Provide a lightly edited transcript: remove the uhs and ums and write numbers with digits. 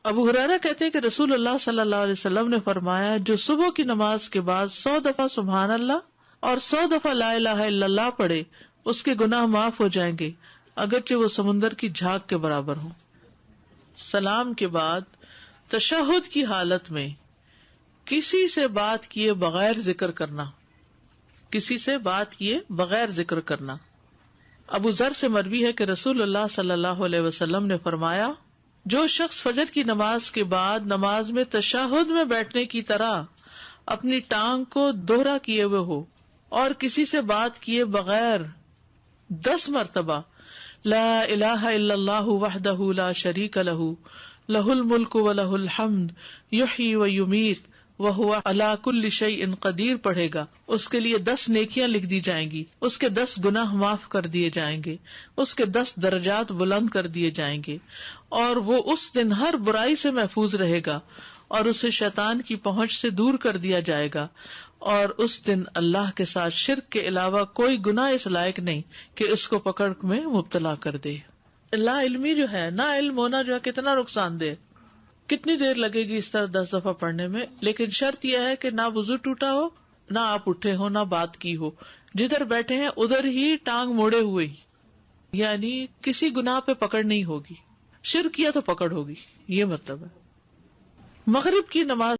ابو ہریرہ کہتے ہیں کہ رسول اللہ صلی اللہ علیہ وسلم نے فرمایا، جو صبح کی نماز کے بعد 100 دفعہ سبحان اللہ اور 100 دفعہ لا الہ الا اللہ پڑھے اس کے گناہ معاف ہو جائیں گے، اگرچہ وہ سمندر کی جھاگ کے برابر ہوں۔ سلام کے بعد تشہد کی حالت میں کسی سے بات کیے بغیر ذکر کرنا، کسی سے بات کیے بغیر ذکر کرنا۔ ابو ذر سے مروی ہے کہ رسول اللہ صلی اللہ علیہ وسلم نے فرمایا، جو شخص فجر کی نماز کے بعد نماز میں تشہد میں بیٹھنے کی طرح اپنی ٹانگ کو دوہرا کیے ہوئے ہو اور کسی سے بات کیے بغیر 10 مرتبہ لا الہ الا اللہ وحدہ لا شریک لہ لہ الملک ولہ الحمد یحیی ویمیت وہو علی کل شیء قدیر پڑھے گا، اس کے لیے 10 نیکیاں لکھ دی جائیں گی، اس کے 10 گناہ معاف کر دیے جائیں گے، اس کے 10 درجات بلند کر دیے جائیں گے، اور وہ اس دن ہر برائی سے محفوظ رہے گا اور اسے شیطان کی پہنچ سے دور کر دیا جائے گا، اور اس دن اللہ کے ساتھ شرک کے علاوہ کوئی گناہ اس لائق نہیں کہ اس کو پکڑ میں مبتلا کر دے۔ لا علمی جو ہے، نا علم ہونا جو ہے کتنا نقصان دہ، کتنی دیر لگے گی اس طرح 10 دفعہ پڑھنے میں، لیکن شرط یہ ہے کہ نہ وضو ٹوٹا ہو، نہ آپ اٹھے ہو، نہ بات کی ہو، جدھر بیٹھے ہیں ادھر ہی ٹانگ موڑے ہوئے ہی، یعنی کسی گناہ پہ پکڑ نہیں ہوگی، شرک کیا تو پکڑ ہوگی، یہ مطلب ہے۔ مغرب کی نماز